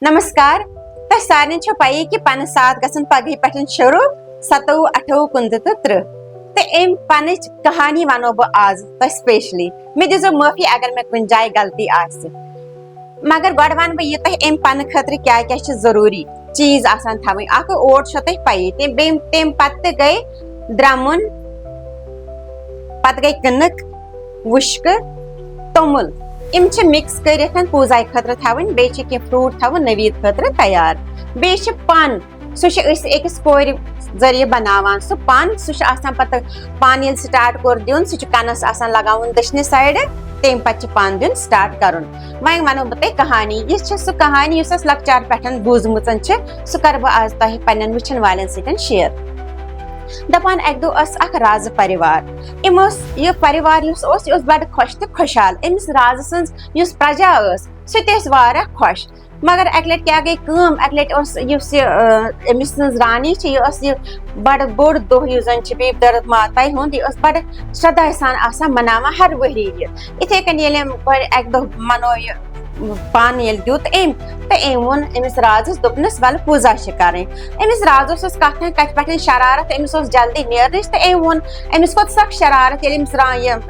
नमस्कार तह सारे पई कि पन साथ गसन पगह पे शुरू 27 28 29 तो 30 तो एम पन कहानी वनो बह आज तह स्पेशली मे दो माफी अगर मे कुन जाय गलती आसे मगर गड वन बह तह एम पन खतर क्या क्या जरूरी चीज आसान थवन अख ओट तह पई तम पत गई द्रमुन पत गई कनक वुश्क तोमुल इम मिक्स कर पूजा खतर थवन बे फ्रूट थवन नवीद खतर तैयार बे पन सह कोर जरिए बनावान सह पन सह पत पन ये स्टार्ट कोर दिन सह कनस लगावन दशने साइड तम पे पन दिन स्टार्ट करुन वह वनो बह कहानी यह सह कहानी लकचार पे बूजम सह कर बह आज तह पन्न वुचन वाले सत शेयर दपान अक दो राज परिवार यह परिवार बड़ खुश तो खुशहाल अमिस राज सज प्रजा सह खुश मगर अक लट क्या गई अक लट अमिस रानी यह बड़ बोड़ दह जन बीबदरम माज हुंद यह बड़ श्रद्धा सान मनावा हर वरी इथे कन अक दह मनो पान ये दुत तो वोन अमिस राजस दोपनस वल पूजा कर अमिस राजस कत पे शरारत अमिस जल्दी नेर तो वोन अमिस खोत सख शरारत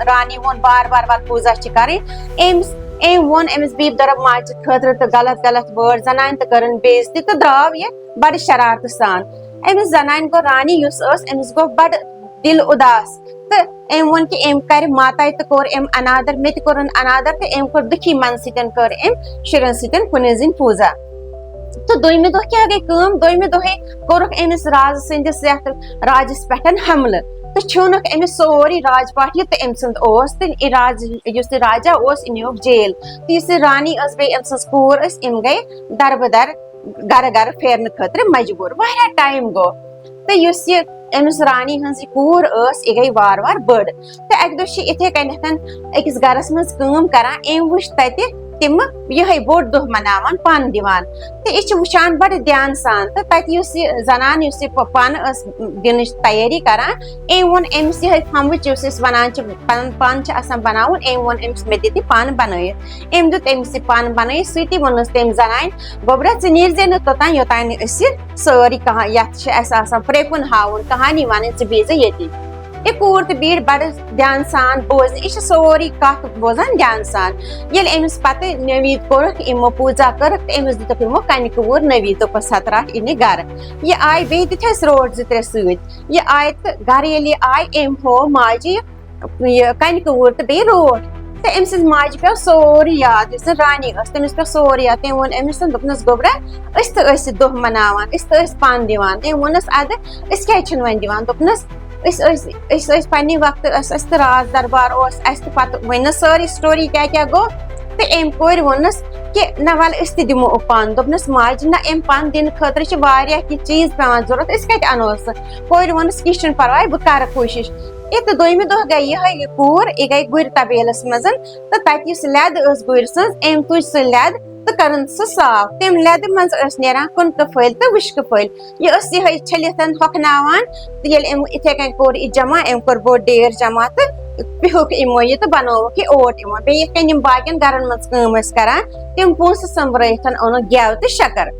रानी वोन बार बार वल पूजा कर वोन अमिस बीबदरम माज खतर तो गलत गलत वर्ड जनान तो करन बेइज्जती तो द्राव ये बड़ शरारत सान अमिस जनान गो रानी अमिस गो बड़ दिल उदास तो वोन कि कर माता तो कोर अनादर मे कोरन अनादर तो कोर दुखी मन सतन कर शुरन सतन कुन जिन पूजा तो दोमे दह क्या गई दोमे दह कोरक अमिस राज सन्दस राजस पे हमल तो छुनक अमिस सोरी राजपाट यह अम सुद राजा इन जेल तो रानी बे अम सूर गई दरबदर गर गर फेरन खतर मजबूर वारिया टाइम गो तो अमिस रानी हज कूर यह गई वार वार बड़ तो अक दह इथे कन अकिस गरस मज करान वुच तत तिम यह बोड़ दह मनावान पन दिवान तो यह वुचान बड़ ध्यान सान तो तत जनान पन दिन तैयारी करान वोन अमिस यह फमुच वनान पन बनावन वोन अमिस मे दि पन बन दुत अमिस पन बन सी वोनस तम जनान गोबरा नीरजे नोतान योतान सारी कह प्रेकुन हावन कहानी वन बीज ये यह कूर तो बीड़ बड़ ध्यान सान बोजन यह सोरी कथ बोजान ध्यान सान ये अमिस पे नवीद कोरक इमो पूजा करक अमिस दुतक इमो कनिक वूर नवीद दोपस सतराक इन गर यह आय बे दिथस रोट जे त्रे सत यह आय तो गर ये आय हो माजि कनिक वूर तो बे रोट तो अमिस माज पे सोरी याद रानी तमिस पे सोरी याद तम वोन अमिस दोपनस गोबरा तो दह मनावान तो पन दिवान तम वोनस अद क्या वन दिवान दोपनस पन्ने वक्त तो राज दरबार पे वन सारी स्टोरी क्या क्या गो तो अम कोर वोनस कि ना वल दिमो पन दोपनस माज ना पन दिन खतर चीज पेवान जरूरत कत अनो कोर वोनस कह परवाय बह कर कोशिश तो दोमे दह गई यह कूर यह गई गुर तबेलस मज तो तत लद गुर सज तुज सह लद तो करन सह साफ तम लद मज नान कुनक फल तो वुश्क फल यह छलित हकनावान तो ये इथे कन कोर जमा कोर बोड़ डेर जमा तो पिहुक इमो ये तो बनोवक यह ओट इमो बेन बाकिन गरन मज करान तम पोस संभरत ओन गेव तो शकर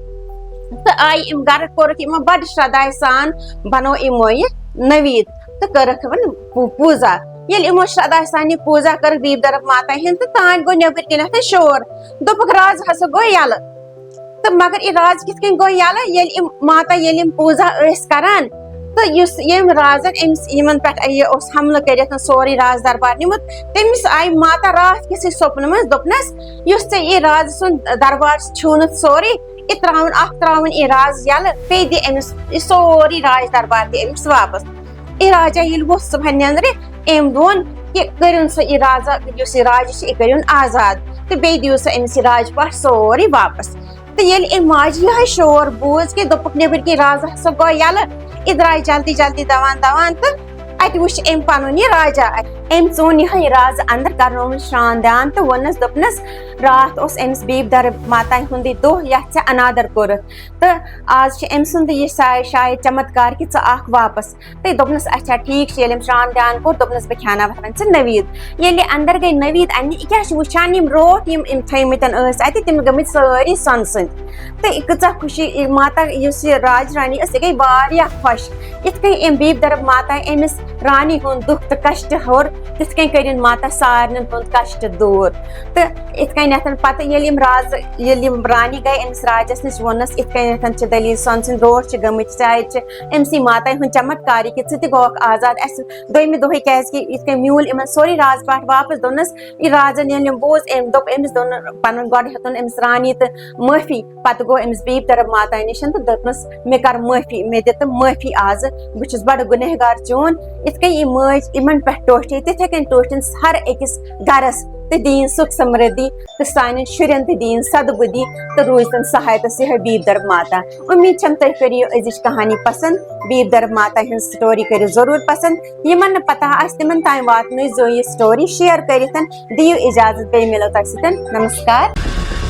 तो आई गर कोरक इमो बड़ श्रद्धा सान बनो इमो ये नवीद तो करक वन पूजा ये इमो श्रद्धा सान पूजा कर बीबदरम माता हिंद तो तान गो नबर कन शोर दोपक राज हसा गो यल तो मगर यह राज कित गो यल माता ये पूजा करान तो यम राजन इन पे हमल कर सोरी राज दरबार निमुत तमिस आई माता रात किस सपन मज दोपनस यह राज सुन दरबार छून सोरी यह त्रावन यह राज यल पे दि अमिस सोरी राज दरबार दि अमिस वापस यह राजा ये वो सुबह नंदर दोन कि कर यह राजा राज यह कर आजाद तो बे दिव अमिस राजपाट सोरी वापस तो ये माज यह शोर बूझ कि दोपक नबर कि राज हसा गो यल यह द्राय जल्दी जल्दी दवान दवान तो अत वुच पन यह राजा أمۍ ژون یِہے راز اندر کرنومُت شران دان تہٕ ووٚننس دوٚپنس راتھ اوس أمِس بیٖبدرم ماتایہِ ہُنٛدٕے دۄہ یتھ ژےٚ انادر کوٚرُتھ تہٕ آز چھُ أمۍ سُنٛد یہِ شاید چمتکار کہِ ژٕ اکھ واپس تہٕ دوٚپنس اچھا ٹھیٖک چھُ ییٚلہِ أمۍ شران دان کوٚر دوٚپنس بہٕ کھٮ۪اناوتھ وۄنۍ ژٕ نٔویٖد ییٚلہِ اندر گٔے نٔویٖد اننہِ یہِ کیاہ چھُ وٕچھان یِم روٹھ یِم تھٲیمٕتۍ ٲسۍ اَتہِ تِم گٔمٕتۍ سٲری سۄنہٕ سٕنٛدۍ تہٕ کۭژاہ خوشی ماتا یُس یہِ راج رانی ٲس یہِ گٔے واریاہ خۄش یِتھ کٔنۍ أمۍ بیٖبدرم ماتا أمِس رانی ہُنٛد دُکھ تہٕ کشٹ ہیوٚر تِتھ کٔنۍ کٔرِن ماتا سارنٕے ہُنٛد کشٹ دوٗر تہٕ یِتھ کٔنٮ۪تھ پتہٕ ییٚلہِ یِم رانی گٔے أمِس راجس نِش ووٚننس یِتھ کٔنٮ۪تھ چھِ دٔلیٖل سۄنہٕ سٕنٛدۍ روٹھ چھِ گٔمٕتۍ شاید چھِ أمسٕے ماتایہِ ہُنٛد چمتکاری کہِ ژٕ تہِ گوٚوکھ آزاد اَسہِ دوٚیمہِ دۄہٕے کیازِ کہِ یِتھ کٔنۍ میوٗل یِمن سورُے راز پاٹھ واپس دوٚپنس یہِ رازن ییٚلہِ یِم بوٗز أمۍ دوٚپ أمِس دوٚپ نہٕ پنُن گۄڈٕ ہیوٚتُن أمِس رانی تہٕ معٲفی پتہٕ گوٚو أمِس بیٖبدرم ماتایہِ نِش تہٕ دوٚپنس مےٚ کر معٲفی مےٚ دِ تہٕ معٲفی آزٕ بہٕ چھُس بڑٕ گُنہگار چون یِتھ کٔنۍ یہِ مٲج یِمن پٮ۪ٹھ ٹوٹھے تِتھے کٔنۍ ٹوٹھِن ہر أکِس گرس تہٕ دِیِن سُکھ سمرِدھی تہٕ سانٮ۪ن شُرٮ۪ن تہِ دِیِن سدبُدھی تہٕ روٗزتن سہایتس یِہے بیٖبدرم ماتا اُمید چھم تُہۍ کٔرِو یہِ أزِچ کہانی پسنٛد بیٖبدرم ماتا ہٕنٛز سٹوری کٔرِو ضروٗر پسنٛد یِمن نہٕ پتہ آسہِ تِمن تام واتنٲیزیو یہِ سٹوری شیر کٔرِتھ دِیِو اِجازت بیٚیہِ مِلو تۄہہِ سۭتۍ نمسکار